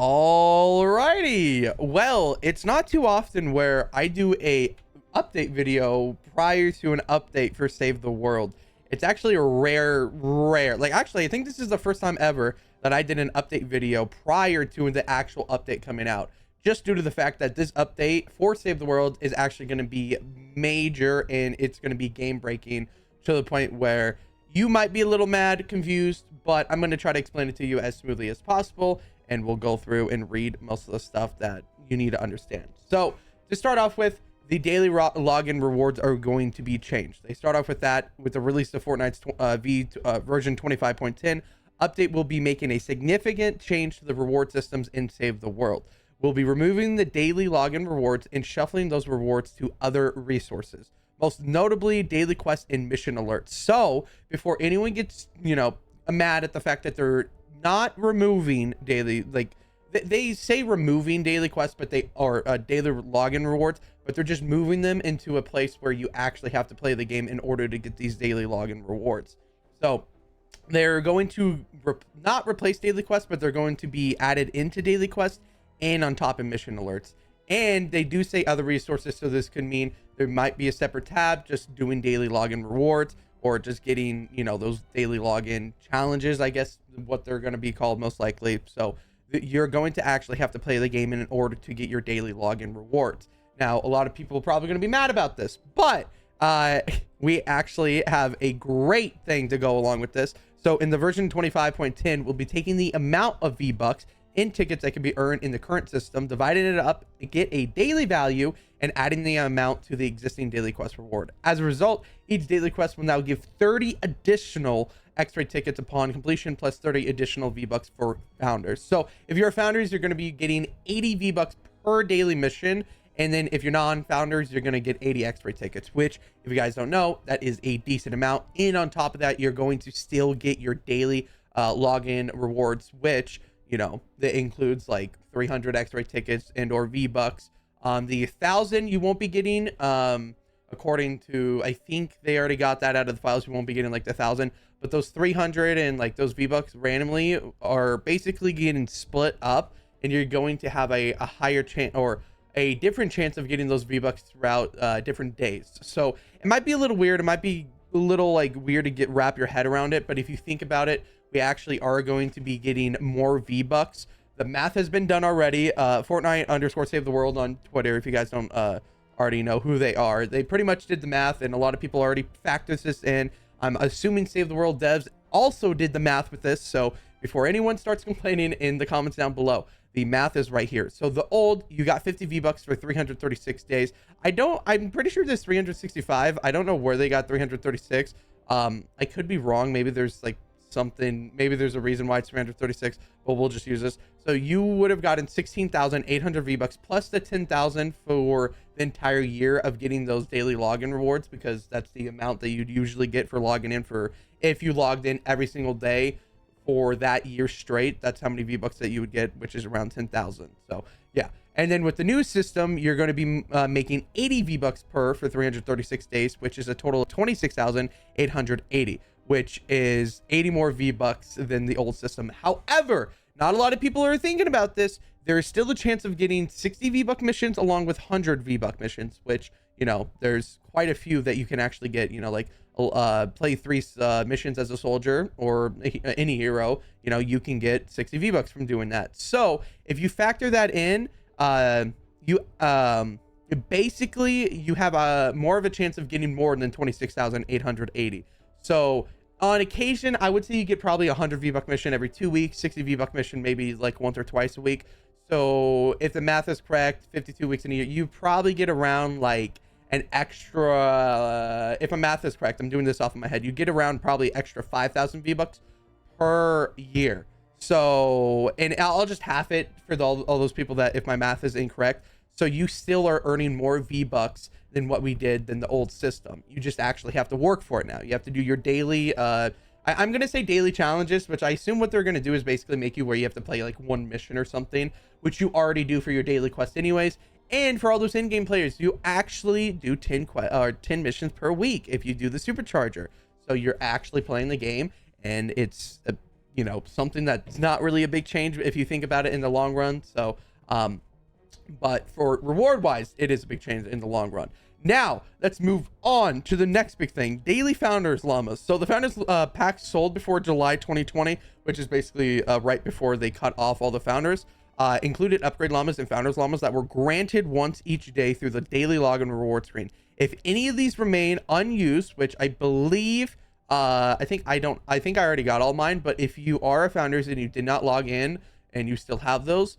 Alrighty, well, it's not too often where I do a update video prior to an update for Save the World. It's actually a rare, like actually I think this is the first time ever that I did an update video prior to the actual update coming out, just due to the fact that this update for Save the World is actually going to be major and it's going to be game breaking to the point where you might be a little mad, confused, but I'm going to try to explain it to you as smoothly as possible, and we'll go through and read most of the stuff that you need to understand. So to start off with, the daily login rewards are going to be changed. They start off with that with the release of Fortnite's version 25.10. Update will be making a significant change to the reward systems in Save the World. We'll be removing the daily login rewards and shuffling those rewards to other resources, most notably daily quests and mission alerts. So before anyone gets, mad at the fact that they're not removing daily, like they say removing daily quests, but they are daily login rewards, but they're just moving them into a place where you actually have to play the game in order to get these daily login rewards. So they're going to not replace daily quests, but they're going to be added into daily quests and on top of mission alerts. And they do say other resources, so this could mean there might be a separate tab just doing daily login rewards, or just getting, those daily login challenges, I guess what they're going to be called most likely. So you're going to actually have to play the game in order to get your daily login rewards. Now, a lot of people are probably going to be mad about this, but we actually have a great thing to go along with this. So in the version 25.10, we'll be taking the amount of V-Bucks in tickets that can be earned in the current system, dividing it up to get a daily value, and adding the amount to the existing daily quest reward. As a result, each daily quest will now give 30 additional X-ray tickets upon completion, plus 30 additional V-Bucks for founders. So if you're founders, you're going to be getting 80 V-Bucks per daily mission. And then if you're non-founders, you're going to get 80 X-ray tickets, which, if you guys don't know, that is a decent amount. And on top of that, you're going to still get your daily login rewards, which, that includes like 300 X-ray tickets and or V-Bucks. The 1,000 you won't be getting, according to, I think they already got that out of the files. You won't be getting like the 1,000, but those 300 and like those V-Bucks randomly are basically getting split up, and you're going to have a higher chance, or a different chance of getting those V-Bucks throughout different days. So it might be a little weird. It might be a little like weird to wrap your head around it. But if you think about it, we actually are going to be getting more V-Bucks. The math has been done already. Fortnite_Save the World on Twitter, if you guys don't already know who they are. They pretty much did the math, and a lot of people already factored this in. I'm assuming Save the World devs also did the math with this. So before anyone starts complaining in the comments down below, the math is right here. So the old, you got 50 V-Bucks for 336 days. I'm pretty sure there's 365. I don't know where they got 336. I could be wrong. Maybe there's like something, maybe there's a reason why it's 336, but we'll just use this. So you would have gotten 16,800 V-Bucks plus the 10,000 for the entire year of getting those daily login rewards, because that's the amount that you'd usually get for logging in, for if you logged in every single day for that year straight. That's how many V-Bucks that you would get, which is around 10,000. So yeah. And then with the new system, you're going to be making 80 V-Bucks for 336 days, which is a total of 26,880, which is 80 more V-Bucks than the old system. However, not a lot of people are thinking about this. There is still a chance of getting 60 V-Buck missions along with 100 V-Buck missions, which, there's quite a few that you can actually get, like play 3 missions as a soldier or any hero, you can get 60 V-Bucks from doing that. So if you factor that in, you basically you have more of a chance of getting more than 26,880. So on occasion, I would say you get probably 100 V-Buck mission every 2 weeks, 60 V-Buck mission maybe like once or twice a week. So if the math is correct, 52 weeks in a year, you probably get around like an extra, if my math is correct, I'm doing this off of my head, you get around probably extra 5,000 V-Bucks per year. So, and I'll just half it for all those people that, if my math is incorrect. So you still are earning more V-Bucks than what we did than the old system. You just actually have to work for it now. You have to do your daily, I'm going to say daily challenges, which I assume what they're going to do is basically make you where you have to play like one mission or something, which you already do for your daily quest anyways. And for all those in-game players, you actually do 10 missions per week if you do the supercharger. So you're actually playing the game, and it's you know, something that's not really a big change if you think about it in the long run. So but for reward wise, it is a big change in the long run. Now let's move on to the next big thing: daily founders llamas. So the founders pack sold before July 2020, which is basically right before they cut off all the founders, included upgrade llamas and founders llamas that were granted once each day through the daily login reward screen. If any of these remain unused, which I believe, I think I already got all mine, but if you are a founders and you did not log in and you still have those,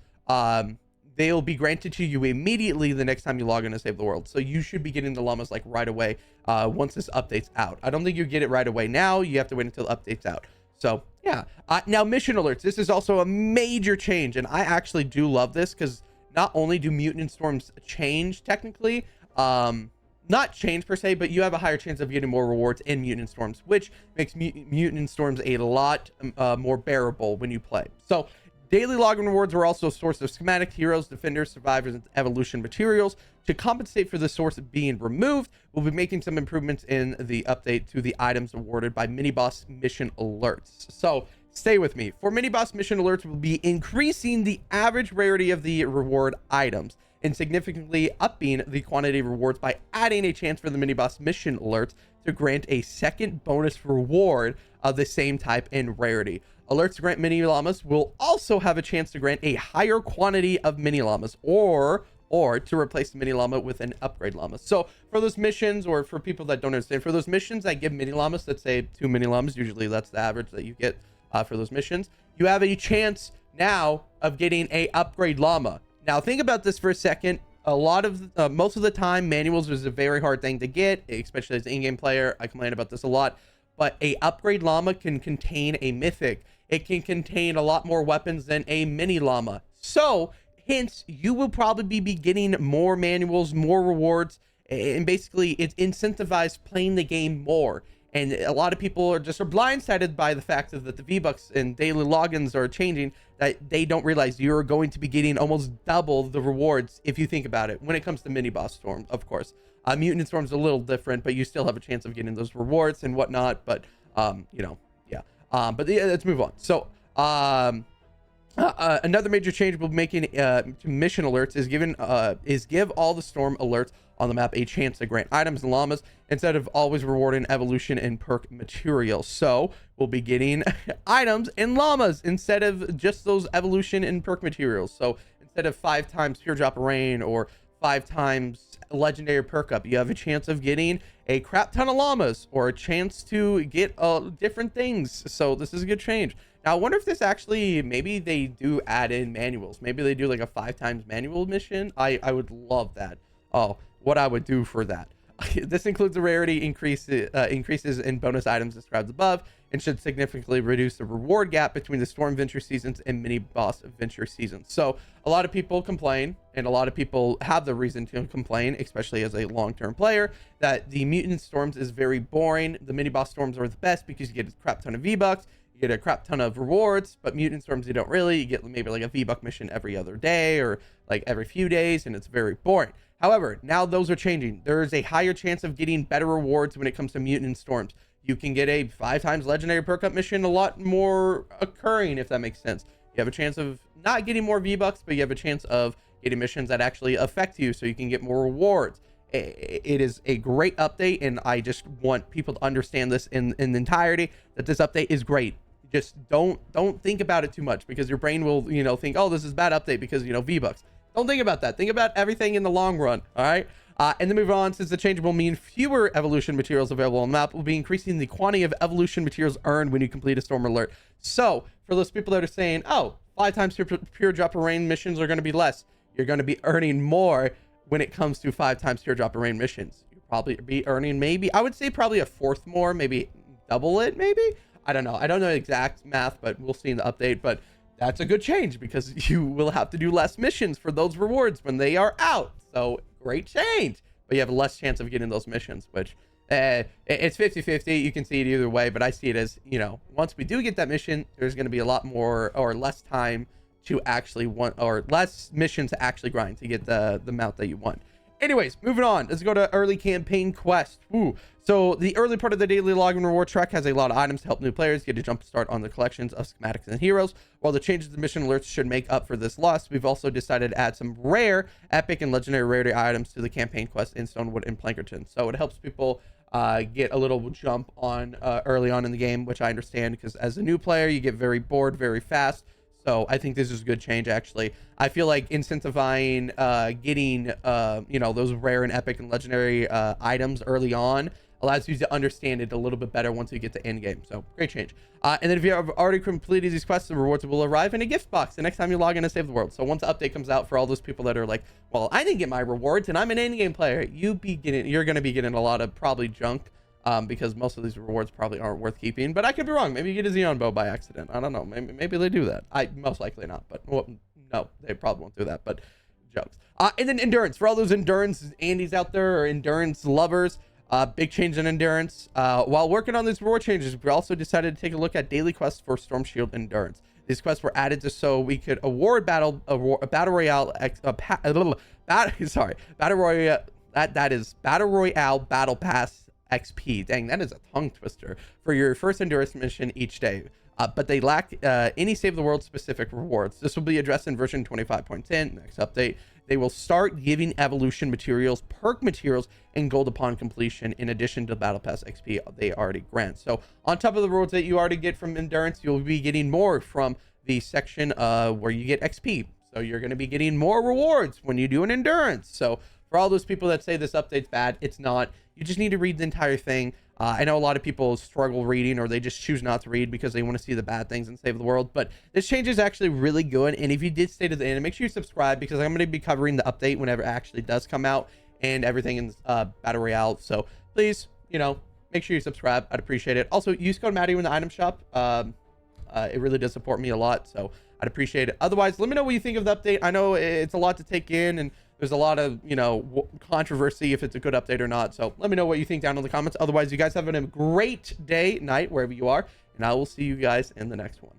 they'll be granted to you immediately the next time you log in to save the world. So you should be getting the llamas like right away once this update's out. I don't think you get it right away now. You have to wait until the update's out. So yeah. Now mission alerts. This is also a major change, and I actually do love this because not only do mutant storms change technically, not change per se, but you have a higher chance of getting more rewards in mutant storms, which makes mutant storms a lot more bearable when you play. So daily login rewards are also a source of schematic, heroes, defenders, survivors, and evolution materials. To compensate for the source being removed, we'll be making some improvements in the update to the items awarded by mini boss mission alerts. So stay with me. For mini boss mission alerts, we'll be increasing the average rarity of the reward items and significantly upping the quantity of rewards by adding a chance for the mini boss mission alerts to grant a second bonus reward of the same type and rarity. Alerts to grant mini llamas will also have a chance to grant a higher quantity of mini llamas or to replace the mini llama with an upgrade llama. So for those missions, or for people that don't understand, for those missions that give mini llamas, let's say 2 mini llamas, usually that's the average that you get for those missions, you have a chance now of getting a upgrade llama. Now think about this for a second. A lot of most of the time, manuals is a very hard thing to get, especially as an in-game player. I complain about this a lot, but a upgrade llama can contain a mythic. It can contain a lot more weapons than a mini llama. So hence, you will probably be getting more manuals, more rewards, and basically it's incentivized playing the game more. And a lot of people are blindsided by the fact that the V-Bucks and daily logins are changing, that they don't realize you're going to be getting almost double the rewards if you think about it when it comes to mini boss storm, of course. Mutant storm's a little different, but you still have a chance of getting those rewards and whatnot. But you know, yeah. But yeah, let's move on. So another major change we'll be making to mission alerts is give all the storm alerts on the map a chance to grant items and llamas instead of always rewarding evolution and perk materials. So we'll be getting items and llamas instead of just those evolution and perk materials. So instead of 5 times pure drop of rain or 5 times legendary perk up, you have a chance of getting a crap ton of llamas or a chance to get different things. So this is a good change. Now I wonder if this actually, maybe they do add in manuals. Maybe they do like a 5 times manual mission. I would love that. Oh, what I would do for that. This includes the rarity increases in bonus items described above, and should significantly reduce the reward gap between the storm venture seasons and mini boss venture seasons. So a lot of people complain, and a lot of people have the reason to complain, especially as a long-term player, that the mutant storms is very boring. The mini boss storms are the best because you get a crap ton of V-Bucks, you get a crap ton of rewards, but mutant storms you don't really. You get maybe like a V-Buck mission every other day or like every few days, and it's very boring. However, now those are changing. There is a higher chance of getting better rewards when it comes to mutant storms. You can get a 5 times legendary perk up mission a lot more occurring, if that makes sense. You have a chance of not getting more V-Bucks, but you have a chance of getting missions that actually affect you, so you can get more rewards. It is a great update, and I just want people to understand this in the entirety, that this update is great. Just don't think about it too much, because your brain will, you know, think, oh, this is a bad update because, you know, V-Bucks. Don't think about that. Think about everything in the long run. All right. And then move on. Since the change will mean fewer evolution materials available on the map, we'll be increasing the quantity of evolution materials earned when you complete a storm alert. So for those people that are saying, oh, 5 times pure drop of rain missions are going to be less, you're going to be earning more when it comes to 5 times pure drop of rain missions. You'll probably be earning, maybe, I would say probably a fourth more, maybe double it, maybe. I don't know. I don't know the exact math, but we'll see in the update. But that's a good change, because you will have to do less missions for those rewards when they are out. So great change, but you have less chance of getting those missions, which it's 50-50. You can see it either way, but I see it as, you know, once we do get that mission, there's going to be a lot more or less time to actually want, or less missions to actually grind to get the mount that you want. Anyways, moving on. Let's go to early campaign quest. Ooh. So the early part of the daily login reward track has a lot of items to help new players get a jump start on the collections of schematics and heroes. While the changes to mission alerts should make up for this loss, we've also decided to add some rare, epic, and legendary rarity items to the campaign quest in Stonewood and Plankerton. So it helps people get a little jump on early on in the game, which I understand because as a new player, you get very bored very fast. So I think this is a good change, actually. I feel like incentivizing getting, you know, those rare and epic and legendary items early on allows you to understand it a little bit better once you get to end game. So great change. And then if you have already completed these quests, the rewards will arrive in a gift box the next time you log in to save the world. So once the update comes out, for all those people that are like, well, I didn't get my rewards and I'm an end game player, you're going to be getting a lot of probably junk. Because most of these rewards probably aren't worth keeping, but I could be wrong. Maybe you get a Xeon bow by accident. I don't know. Maybe they do that. Most likely not, but well, no, they probably won't do that, but jokes. And then endurance, for all those endurance Andes out there or endurance lovers, big change in endurance. While working on these reward changes, we also decided to take a look at daily quests for Storm Shield endurance. These quests were added just so we could award battle royale battle pass XP. Dang, that is a tongue twister for your first endurance mission each day. But they lack any Save the World specific rewards. This will be addressed in version 25.10, next update. They will start giving evolution materials, perk materials, and gold upon completion, in addition to Battle Pass XP they already grant. So on top of the rewards that you already get from endurance, you'll be getting more from the section where you get XP. So you're going to be getting more rewards when you do an endurance. So for all those people that say this update's bad, it's not. You just need to read the entire thing. I know a lot of people struggle reading, or they just choose not to read because they want to see the bad things and save the world. But this change is actually really good. And if you did stay to the end, make sure you subscribe, because I'm going to be covering the update whenever it actually does come out and everything in Battle Royale. So please, you know, make sure you subscribe. I'd appreciate it. Also, use code Mattio in the item shop. It really does support me a lot, so I'd appreciate it. Otherwise, let me know what you think of the update. I know it's a lot to take in, and there's a lot of, you know, controversy if it's a good update or not. So let me know what you think down in the comments. Otherwise, you guys have a great day, night, wherever you are, and I will see you guys in the next one.